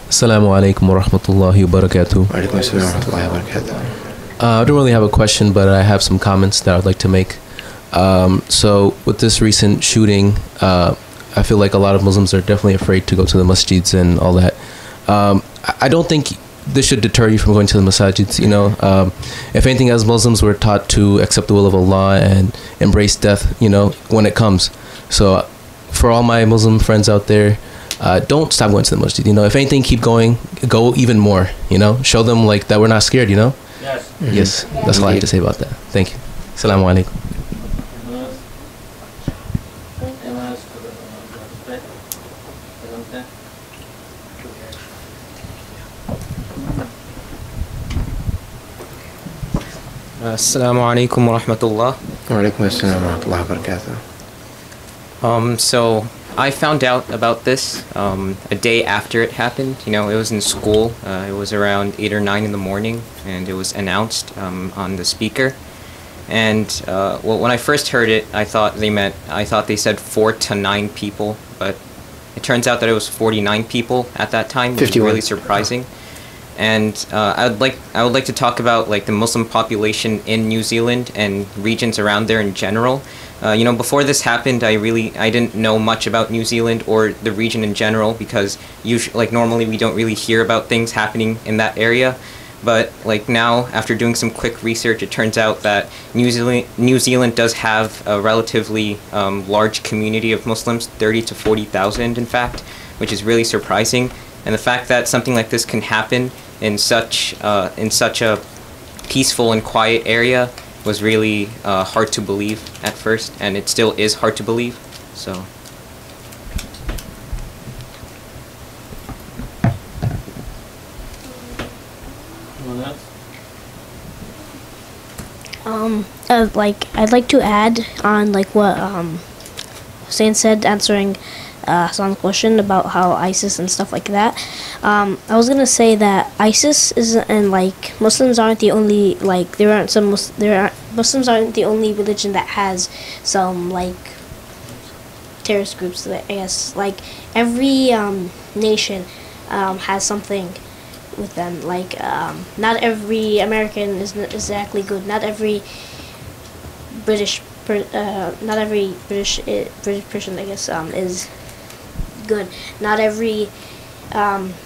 Assalamu alaikum wa rahmatullahi wa barakatuh. Alaikum assalam wa rahmatullahi wa barakatuh. I don't really have a question, but I have some comments that I'd like to make. So with this recent shooting, I feel like a lot of Muslims are definitely afraid to go to the masjids and all that. I don't think this should deter you from going to the masajids. You know, if anything, as Muslims, we're taught to accept the will of Allah and embrace death, you know, when it comes. So for all my Muslim friends out there, don't stop going to the masjid. You know, if anything, keep going, go even more, you know, show them like that we're not scared, you know. Yes. Mm-hmm. Yes, that's all I have to say about that. Thank you. Assalamu alaikum. Assalamu alaikum wa rahmatullah. Wa alaikum assalam wa rahmatullahi wa barakatuh. So I found out about this a day after it happened. You know, it was in school. It was around 8 or 9 in the morning, and it was announced on the speaker. And well, when I first heard it, I thought they said 4 to 9 people, but it turns out that it was 49 people at that time. 51. Which is really surprising. And I would like to talk about like the Muslim population in New Zealand and regions around there in general. You know, before this happened, I didn't know much about New Zealand or the region in general, because normally we don't really hear about things happening in that area. But like now, after doing some quick research, it turns out that New Zealand does have a relatively large community of Muslims, 30 to 40,000 in fact, which is really surprising. And the fact that something like this can happen in such a peaceful and quiet area was really hard to believe at first, and it still is hard to believe. So. I'd like to add on like what Husain said, answering Hassan's question about how ISIS and stuff like that. I was gonna say that ISIS and like Muslims aren't the only Muslims aren't the only religion that has some like terrorist groups. I guess like every nation has something with them. Like not every American is exactly good. Not every British person, I guess, is good. Not every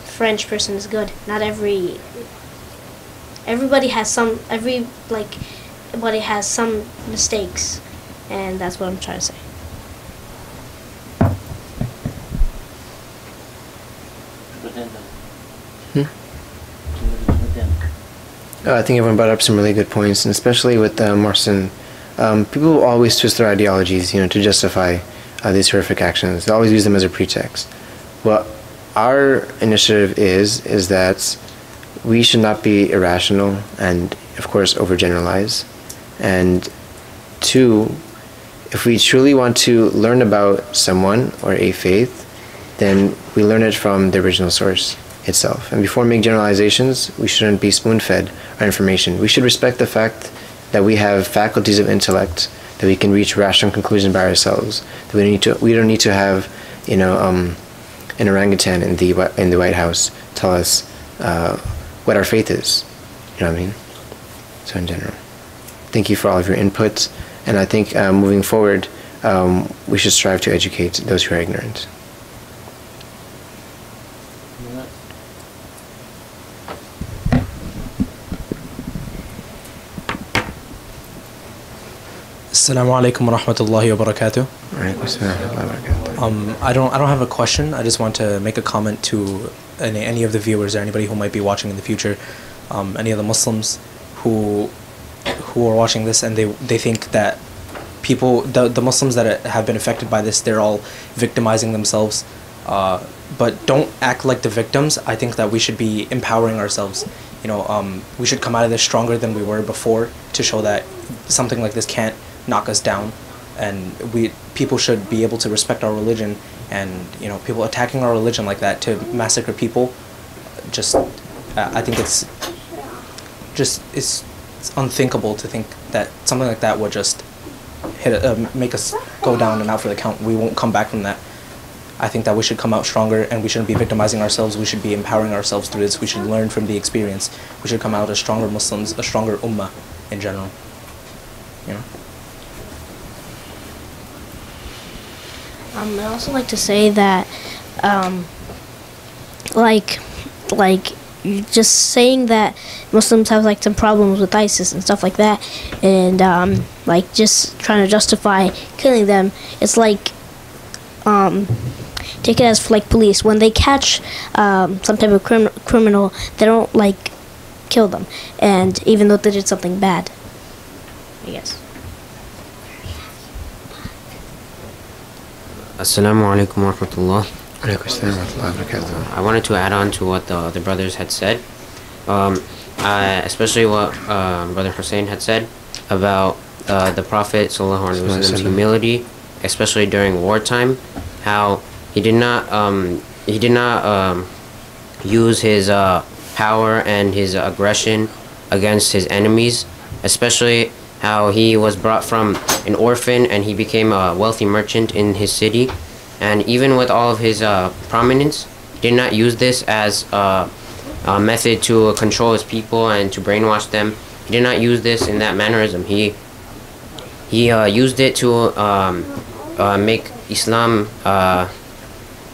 French person is good. Not everybody has some. Everybody has some mistakes, and that's what I'm trying to say. I think everyone brought up some really good points, and especially with Marcin. People will always twist their ideologies, you know, to justify these horrific actions. They always use them as a pretext. What our initiative is that we should not be irrational and, of course, overgeneralize. And 2, if we truly want to learn about someone or a faith, then we learn it from the original source itself. And before making generalizations, we shouldn't be spoon-fed our information. We should respect the fact that we have faculties of intellect, that we can reach rational conclusions by ourselves. That we don't need to have, you know, an orangutan in the White House tell us what our faith is. You know what I mean? So in general, thank you for all of your input, and I think moving forward, we should strive to educate those who are ignorant. Assalamu alaikum wa rahmatullahi wa barakatuh. I don't have a question. I just want to make a comment to any of the viewers or anybody who might be watching in the future. Any of the Muslims who are watching this and they think that the Muslims that have been affected by this, they're all victimizing themselves. But don't act like the victims. I think that we should be empowering ourselves. You know, we should come out of this stronger than we were before, to show that something like this can't knock us down, and people should be able to respect our religion. And you know, people attacking our religion like that to massacre people, I think it's unthinkable to think that something like that would just make us go down and out for the count. We won't come back from that. I think that we should come out stronger, and we shouldn't be victimizing ourselves. We should be empowering ourselves through this. We should learn from the experience. We should come out as stronger Muslims, a stronger ummah in general. You know? I'd also like to say that, like just saying that Muslims have like some problems with ISIS and stuff like that, and like just trying to justify killing them. It's like take it as like police. When they catch some type of criminal, they don't like kill them, and even though they did something bad, I guess. Assalamu alaikum wa rahmatullah. I I wanted to add on to what the other brothers had said, especially what Brother Husain had said about the Prophet sallallahu alaihi wasallam's humility, especially during wartime. How he did not use his power and his aggression against his enemies, especially how he was brought from an orphan and he became a wealthy merchant in his city. And even with all of his prominence, he did not use this as a method to control his people and to brainwash them. He did not use this in that mannerism. He used it to make Islam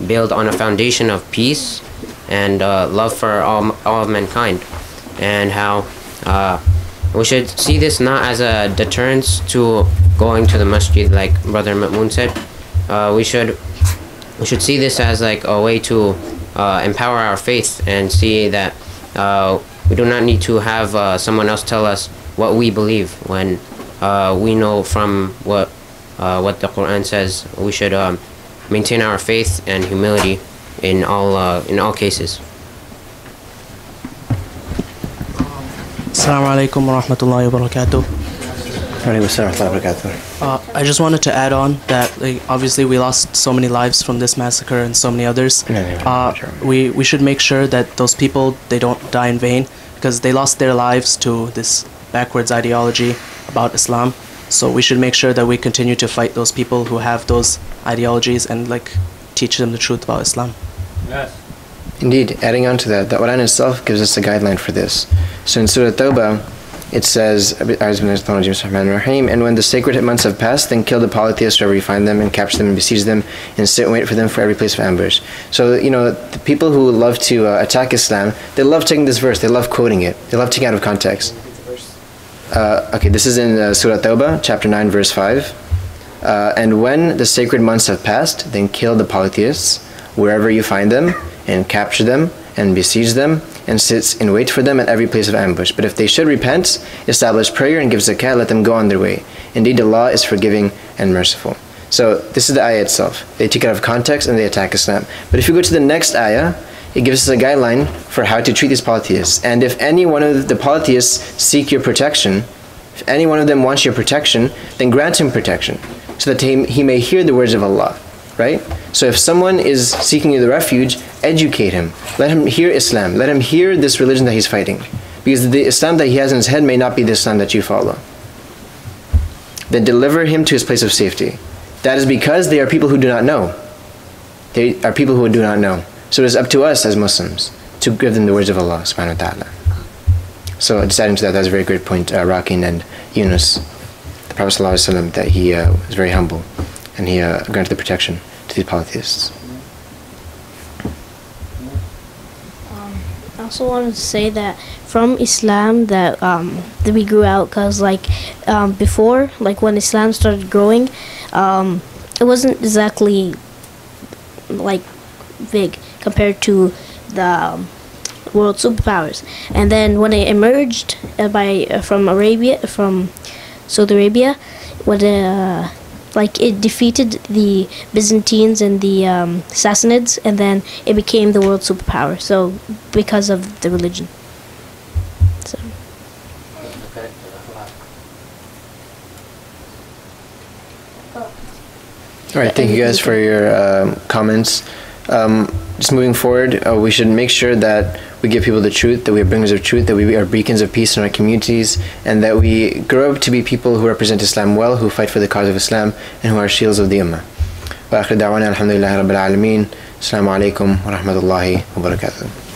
build on a foundation of peace and love for all of mankind. And how we should see this not as a deterrence to going to the masjid, like Brother Ma'mun said. We should see this as like a way to empower our faith and see that we do not need to have someone else tell us what we believe when we know from what the Quran says. We should maintain our faith and humility in all cases. Assalamu alaikum wa rahmatullahi wa barakatuh. I just wanted to add on that obviously we lost so many lives from this massacre and so many others. We should make sure that those people, they don't die in vain, because they lost their lives to this backwards ideology about Islam. So we should make sure that we continue to fight those people who have those ideologies and teach them the truth about Islam. Yes. Indeed, adding on to that, the Quran itself gives us a guideline for this. So in Surah Tawbah, it says, and when the sacred months have passed, then kill the polytheists wherever you find them, and capture them and besiege them, and sit and wait for them for every place of ambush. So, the people who love to attack Islam, they love taking this verse, they love quoting it, they love taking it out of context. Okay, this is in Surah Tawbah, chapter 9, verse 5. And when the sacred months have passed, then kill the polytheists wherever you find them, and capture them, and besiege them, and sits and wait for them at every place of ambush. But if they should repent, establish prayer, and give zakat, let them go on their way. Indeed, Allah is forgiving and merciful. So this is the ayah itself. They take it out of context and they attack Islam. But if you go to the next ayah, it gives us a guideline for how to treat these polytheists. And if any one of the polytheists seek your protection, if any one of them wants your protection, then grant him protection, so that he may hear the words of Allah. Right? So if someone is seeking you the refuge, educate him. Let him hear Islam. Let him hear this religion that he's fighting. Because the Islam that he has in his head may not be the Islam that you follow. Then deliver him to his place of safety. That is because they are people who do not know. They are people who do not know. So it is up to us as Muslims to give them the words of Allah subhanahu wa ta'ala. So just adding to that, that's a very great point, Rakin and Yunus. The Prophet ﷺ, that he was very humble. And he granted the protection to these polytheists. I also wanted to say that from Islam that we grew out, because before, when Islam started growing, it wasn't exactly big compared to the world superpowers. And then when it emerged from Saudi Arabia, it defeated the Byzantines and the Sassanids, and then it became the world superpower. So because of the religion. So. All right, thank you guys for your comments. Just moving forward, we should make sure that we give people the truth, that we are bringers of truth, that we are beacons of peace in our communities, and that we grow up to be people who represent Islam well, who fight for the cause of Islam, and who are shields of the Ummah. وآخر دعوانا الحمد لله رب العالمين. السلام عليكم ورحمة الله وبركاته.